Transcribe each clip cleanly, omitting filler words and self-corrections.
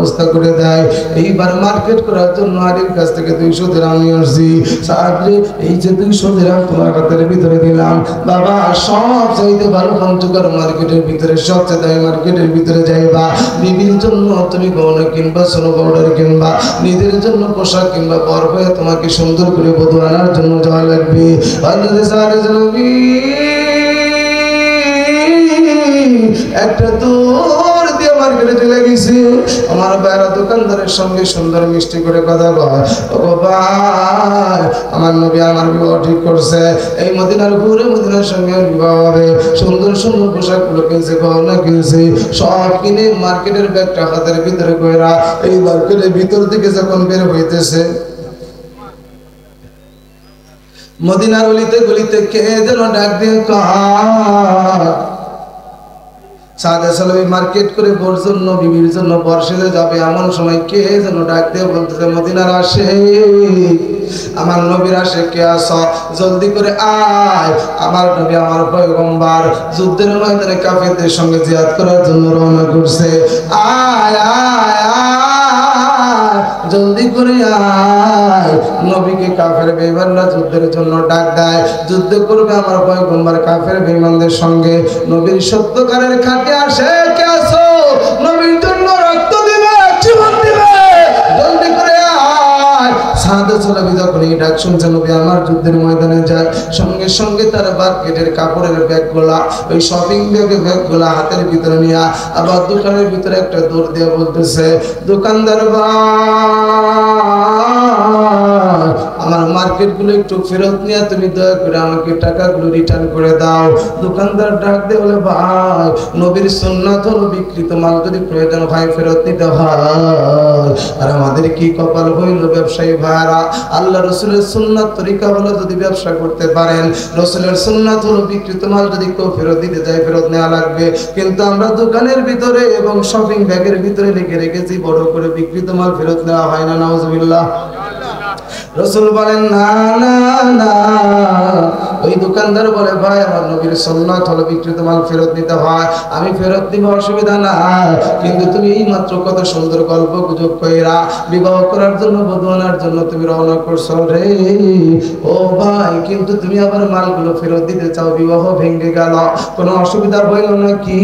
ব্যবস্থা করে দেয়। এইবার মার্কেট করার জন্য আলীর কাছ থেকে 200 দিরহাম নিয়ে আসছি। সাহায্যে এই যে 200 দিরহাম তোমার হাতের ভিতরে দিলাম বাবা, সব চাইতে ভালো পঞ্চগড় মার্কেটের ভিতরে সবচেয়ে দামি মার্কেটের ভিতরে যাইবা, বিবির জন্য তুমি গহনা কিনবা, সোনো পাউডার কিনবা, নিজের জন্য পোশাক কিনবা, বর হয়ে তোমাকে সুন্দর করে বধূ আনার জন্য যাওয়া লাগবে। একটা দূর দিয়ে মার্কেটে চলে গেছি। আমার বাইরা দোকানদারের সঙ্গে সুন্দর মিষ্টি করে কথা কয়, ও ভাই আমার নবী আমার বিবাহ ঠিক করছে, এই মদিনার ঘুরে মদিনার সঙ্গে বিবাহ হবে। সুন্দর সুন্দর পোশাকগুলো কিনছে, গহনা কিনছে, সব কিনে মার্কেটের ব্যাগটা হাতের ভিতরে কইরা এই মার্কেটের ভিতর থেকে যখন বের হইতেছে, মদিনার গলিতে গলিতে কে যেন ডাক দিয়ে সাদে সালামি মার্কেট করে বোর জন্য বিবির জন্য বর্ষে যাবে, এমন সময় কে যেন ডাক দিয়ে বলতেছে, মদিনার আসে আমার নবীর আসে, কে আস জলদি করে আয়, আমার নবী আমার পয়গম্বর যুদ্ধের ময়দানে কাফেরদের সঙ্গে জিহাদ করার জন্য রওনা করছে, আয় আয় আয় জলদি করে আয়। নবীকে কাফের বেঈমানরা যুদ্ধের জন্য ডাক দেয়, যুদ্ধ করবে আমার পয়গম্বর কাফের বেঈমানদের সঙ্গে। নবীর সত্যকারের খাটে আসে, কে আসো নবীর জন্য রক্ত দিবে, জীবন দিবে, জলদি করে আয়। সাদে সালামি যখন এই ডাক শুনছে, নবী আমার যুদ্ধের ময়দানে যায়, সঙ্গে সঙ্গে তার মার্কেটের কাপড়ের ব্যাগগুলা, ওই শপিং ব্যাগের ব্যাগগুলা হাতের ভিতরে নিয়ে আবার দোকানের ভিতরে একটা দৌড় দিয়ে বলতেছে, দোকানদার ভাই আমার মার্কেটগুলো একটু ফেরত নিয়ে তুমি দয়া করে আমাকে টাকাগুলো রিটার্ন করে দাও। দোকানদার ডাক দিয়ে বলে, ভাই নবীর সুন্নাত হলো বিক্রিত মাল যদি প্রয়োজন হয় ফেরত নিতে হয়। আর আমাদের কি কপাল হইল ব্যবসায়ী ভাইরা, আল্লাহ রসুলের সুন্নাত তরিকা হলো যদি ব্যবসা করতে পারেন, রসুলের সুন্নাত হলো বিক্রিত মাল যদি কেউ ফেরত দিতে যায় ফেরত নেওয়া লাগবে। কিন্তু আমরা দোকানের ভিতরে এবং শপিং ব্যাগের ভিতরে লিখে রেখেছি বড় করে বিক্রিত মাল ফেরত নেওয়া হয় না, নাউজুবিল্লাহ। রসুল বলেন, না না না। ওই দোকানদার বলে, ভাই আমার নবীর সুন্নাত হলো বিক্রিত মাল ফেরত নিতে হয়, আমি ফেরত দিব, অসুবিধা না, কিন্তু তুমি এই মাত্র কত সুন্দর গল্প গুজব কইরা বিবাহ করার জন্য বধূ আনার জন্য তুমি রওনা করছো রে ও ভাই, কিন্তু তুমি আবার মালগুলো ফেরত দিতে চাও, বিবাহ ভেঙে গেল, কোনো অসুবিধা হইল নাকি?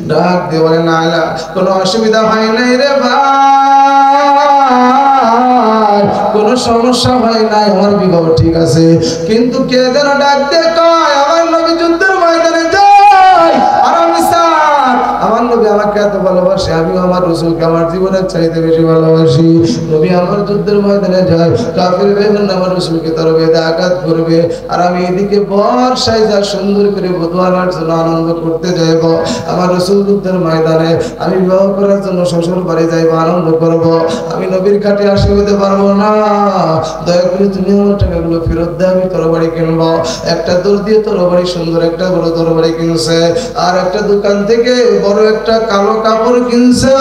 ডাক দিয়ে বলে, না না কোনো অসুবিধা হয় নাই রে ভাই, কোনো সমস্যা হয় নাই, আমার বিবাহ ঠিক আছে। কিন্তু কে যেন ডাক দিয়ে কয়, আমার নবী যুদ্ধের ময়দানে যায় আর আমি স্যার, আমার নবী আমাকে এত ভালোবাসে, আমিও আমার রসুলকে আমার জীবনের চাইতে বেশি ভালোবাসি। নবী আমার যুদ্ধের ময়দানে যায়, কাফের বেঈমান আমার রসুলকে তার বেদে আঘাত করবে, আর আমি এদিকে বর্ষায় যা সুন্দর করে বধূ আনার জন্য আনন্দ করতে যাইব। আমার রসুল যুদ্ধের ময়দানে আমি বিবাহ করার জন্য শ্বশুর বাড়ি যাইব, আনন্দ করব, আমি নবীর কাটে আসি হতে পারবো না। দয়া করে তুমি আমার টাকাগুলো ফেরত দেয়, আমি তরবারি কিনবো। একটা দৌড় দিয়ে তরবারি, সুন্দর একটা বড় তরবারি কিনছে, আর একটা দোকান থেকে বড় একটা কালো কাপড় কিনছে,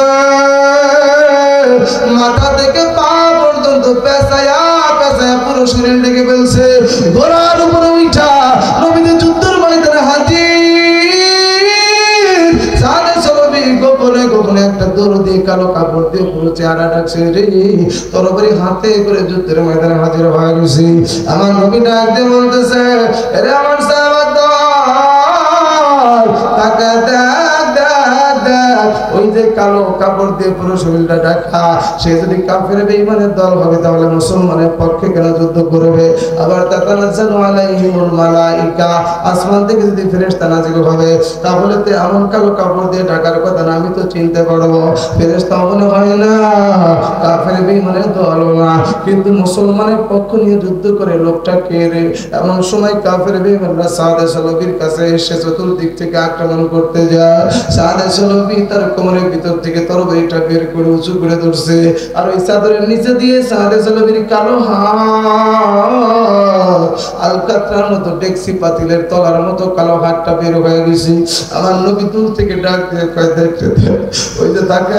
মাথা থেকে পা পর্যন্ত পেঁচায়া পেঁচায়া পুরো শরীর ঢেকে ফেলছে, ঘোড়ার উপরে উঠা নবীদের যুদ্ধের ময়দানে হাজির। সাদে সালামি গোপনে গোপনে একটা দৌড় দিয়ে কালো কাপড় দিয়ে পুরো চেহারা ঢাকছে রে, তরবারি হাতে করে যুদ্ধের ময়দানে হাজির হয়ে গেছি। আমার নবী ডাক দিয়ে বলতেছে, আরে আমার সাহাবাদল তাকে দেখ দেখ দেখ, ওই যে কালো কাপড় দিয়ে পুরো শরীরটা ঢাকা, সে যদি কাফের বেঈমানের দল হবে তাহলে মুসলমানের পক্ষে কেন যুদ্ধ করবে? আবার তাতানাজ্জালু আলাইহিমুল মালাইকা, আসমান থেকে যদি ফেরেশতা নাযিল হবে তাহলে তো এমন কালো কাপড় দিয়ে ঢাকার কথা না, আমি তো চিনতে পারবো ফেরেশতা মনে হয় না, কাফের বেঈমানের দল না, কিন্তু মুসলমানের পক্ষ নিয়ে যুদ্ধ করে লোকটা কে রে? এমন সময় কাফের বেঈমানরা সাদে সালাবির কাছে এসে চতুর্দিক থেকে আক্রমণ করতে যায়। সাদে সালাবি তার কোমরের ভিতর থেকে তরবারিটা বের করে উঁচু করে ধরছে, আর ওই চাদরের নিচে দিয়ে সাদে সালাবির কালো হাত, আলকাতরার মতো ডেক্সি পাতিলের তলার মতো কালো হাতটা বের হয়ে গেছে। আমার নবী দূর থেকে ডাক দিয়ে কয়, দেখতে ওই যে তাকে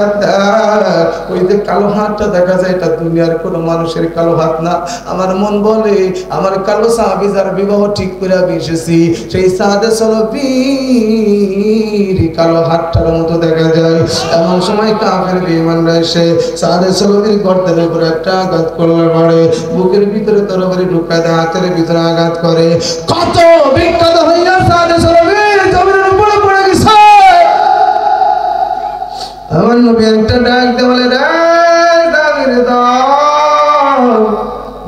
ওই যে কালো হাতটা দেখা যায়, এটা দুনিয়ার কোনো মানুষের কালো হাত না। আমার মন বলে আমার কালো সাহাবী যার বিবাহ ঠিক করে আমি এসেছি, সেই সাদে সালাবির কালো হাতটার মতো দেখা হয়ে যায়। এমন সময় কাফের বেঈমানরা এসে সাদে সলবির গর্তের উপর একটা আঘাত করলে পড়ে, বুকের ভিতরে তরবারি ঢুকায় দেয়, হাতের ভিতরে আঘাত করে। কত বিখ্যাত হইয়া সাদে সলবি জমিনের উপরে পড়ে গেছে। আমার নবী একটা ডাক দিয়ে বলে,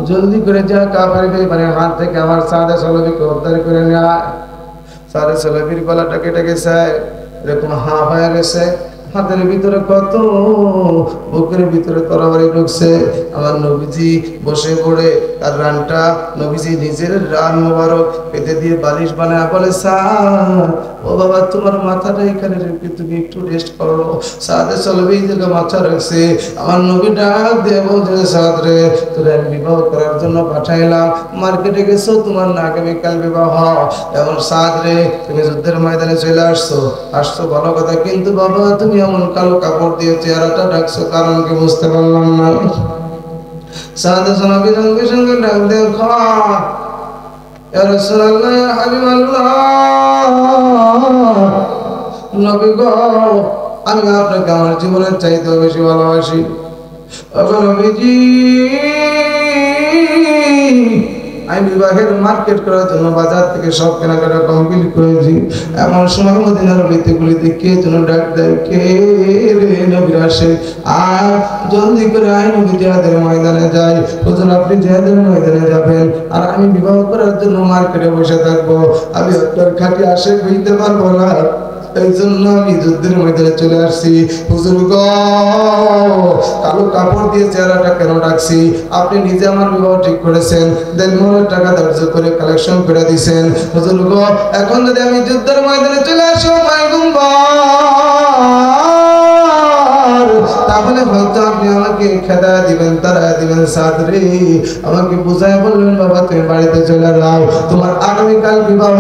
জলদি করে যা কাফের বেঈমানের হাত থেকে আমার সাদে সলবিকে উদ্ধার করে নেয়। সাদে সলবির গলাটা কেটে গেছে, এরকম হাঁ হয়ে গেছে, হাতের ভিতরে কত, বুকের ভিতরে তরবারি ঢুকছে। আমার নবীজি বসে পড়ে তার রানটা নবীজি নিজের রান মোবারক পেতে দিয়ে বালিশ বানায় বলে, সাদ ও বাবা তোমার মাথাটা এখানে রেখে তুমি একটু রেস্ট করো। সাদে চলবে এই জায়গায় মাথা রাখছে। আমার নবী ডাক দিয়ে বলছে, সাদ রে তোরা আমি বিবাহ করার জন্য পাঠাইলাম, মার্কেটে গেছো, তোমার না আগামীকাল বিবাহ। এমন সাদ রে তুমি যুদ্ধের ময়দানে চলে আসছো ভালো কথা, কিন্তু বাবা তুমি এমন কালো কাপড় দিয়ে চেহারাটা ঢাকছো, কারণ কি বুঝতে পারলাম না। সাদে সনবী সঙ্গে সঙ্গে ডাক দিয়ে, ইয়া রাসূলুল্লাহ ইয়া হাবিবাল্লাহ, নবী গো আমি আপনাকে আমার জীবনের চাইতেও বেশি ভালোবাসি। নবীজি আমি বিবাহের মার্কেট করার জন্য বাজার থেকে সব কেনাকাটা কমপ্লিট করেছি। এমন সময় মদিনার গলিতে কে যেন ডাক দেয়, কে রে? নবী আসে, আর জলদি করে আয় নবী জিহাদের ময়দানে যাই। হুজুর আপনি জিহাদের ময়দানে যাবেন আর আমি বিবাহ করার জন্য মার্কেটে বসে থাকবো, আমি আপনার খাঁটি আশে হইতে পারবো না, এই জন্য আমি যুদ্ধের ময়দানে চলে আসছি। হুজুর গো কালো কাপড় দিয়ে চেহারাটা কেন ডাকছি? আপনি নিজে আমার বিবাহ ঠিক করেছেন, দেন মনের টাকা ধার্য করে কালেকশন করে দিয়েছেন। হুজুর গো এখন যদি আমি যুদ্ধের ময়দানে চলে আসি তাহলে হয়তো আপনি আমাকে খেদা দিবেন, তারা দিবেন। সাদরে আমাকে বুঝায় বললেন, বাবা তুমি বাড়িতে চলে যাও, তোমার আগামীকাল বিবাহ,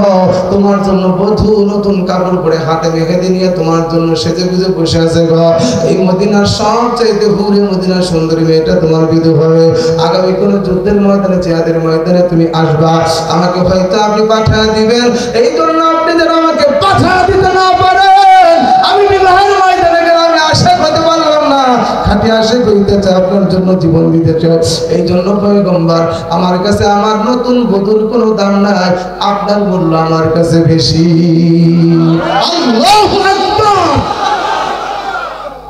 তোমার জন্য বধূ নতুন কাপড় পরে হাতে মেহেদি নিয়ে তোমার জন্য সেজে গুজে বসে আছে গো। এই মদিনার সবচাইতে হুরে মদিনার সুন্দরী মেয়েটা তোমার বিধু হবে। আগামী কোন যুদ্ধের ময়দানে জিহাদের ময়দানে তুমি আসবা, আমাকে হয়তো আপনি পাঠা দিবেন। এই জন্য আপনি যেন আমাকে পাঠা দিতে না পারেন, আমি বিবাহের ময়দানে গেলে আমি আশা করতে পারলাম না, খাঁটি আশিক হইতে চাই, আপনার জন্য জীবন দিতে চাই। এই জন্য পয়গম্বর আমার কাছে আমার নতুন বধূর কোনো দাম নাই, আপনার মূল্য আমার কাছে বেশি। আল্লাহু আকবার।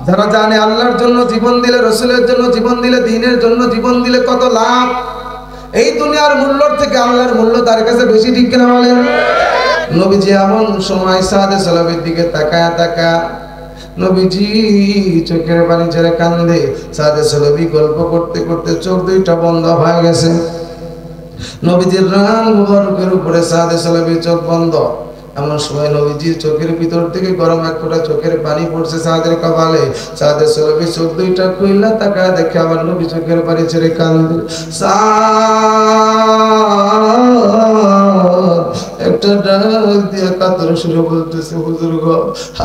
যারা জানে আল্লাহর জন্য জীবন দিলে, রাসূলের জন্য জীবন দিলে, দ্বীনের জন্য জীবন দিলে কত লাভ, এই দুনিয়ার মূল্যর থেকে আল্লাহর মূল্য তার কাছে বেশি, ঠিক কিনা বলেন? নবীজি এমন সময় সাদে সালাবের দিকে তাকায় নবীজি চোখের পানি ছেড়ে কান্দে। সাদে সালাবি গল্প করতে করতে চোখ দুইটা বন্ধ হয়ে গেছে। নবীজির রান মুবারকের উপরে সাদে সালাবি চোখ বন্ধ। এমন সময় নবীজির চোখের ভিতর থেকে গরম এক ফোঁটা চোখের পানি পড়ছে সাদের কপালে। সাদে সালাবি চোখ দুইটা খুইলা তাকায় দেখে আবার নবী চোখের পানি ছেড়ে কান্দে। একটা ডাক দিয়ে কাতর সুরে বলতেছে, হুজুর গো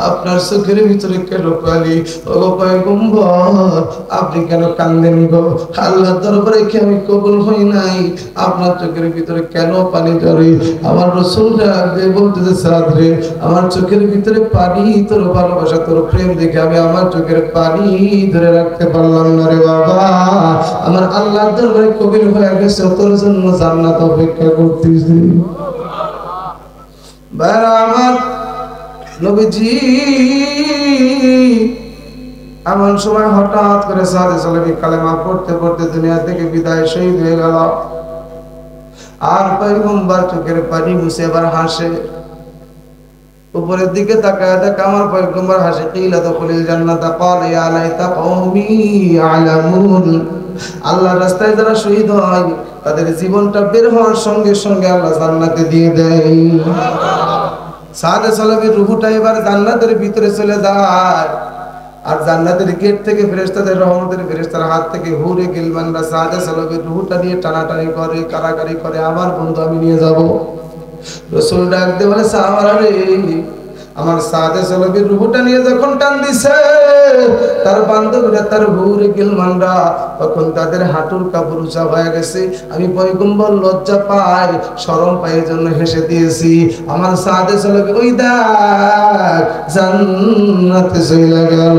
আপনার চোখের ভিতরে কেন পানি? ও পয়গম্বর আপনি কেন কান্দেন গো? আল্লাহর দরবারে কি আমি কবুল হই নাই? আপনার চোখের ভিতরে কেন পানি ঝরে? আমার রাসূল ডাক দিয়ে বলতেছে, সাদ রে আমার চোখের ভিতরে পানি, তোর ভালোবাসা তোর প্রেম দেখে আমি আমার চোখের পানি ধরে রাখতে পারলাম না রে বাবা। আমার আল্লাহর দরবারে কবুল হয়ে গেছে, তোর জন্য জান্নাত অপেক্ষা করতেছি। আমার নবীজি এমন সময় হঠাৎ করে সাদে সালাবি কালেমা পড়তে পড়তে দুনিয়া থেকে বিদায় শহীদ হয়ে গেল। আর পয়গম্বর চোখের পানি মুছে আবার হাসে, উপরের দিকে তাকায় দেখ আমার পয়গম্বর হাসে। কিলা দুখুলিল জান্নাতা ক্বালা ইয়া লাইতা কওমি ইয়ালামুন। আল্লাহর রাস্তায় যারা শহীদ হয় তাদের জীবনটা বের হওয়ার সঙ্গে সঙ্গে আল্লাহ জান্নাতে দিয়ে দেয়। সাদে সালাবির রূহটা এবার জান্নাতের ভিতরে চলে যায়, আর জান্নাতের গেট থেকে ফেরেশতাদের রহমতের ফেরেশতার হাত থেকে হুরে গিলমানরা সাদে সালাবির রূহটা নিয়ে টানাটানি করে, কারাকারি করে, আমার বন্ধু আমি নিয়ে যাব। রাসূল ডাক দিয়ে বলে, সাহাবারা রে আমার সাদে চলবির রুহুটা নিয়ে যখন টান দিছে, তার বান্ধবীরা তার হুরে গিলমানরা তখন তাদের হাঁটুর কাপড় উঁচা হয়ে গেছে। আমি পয়গম্বর লজ্জা পাই, শরম পাই, জন্য হেসে দিয়েছি। আমার সাদে চলবি ওই দেখ জান্নাতে চলে গেল।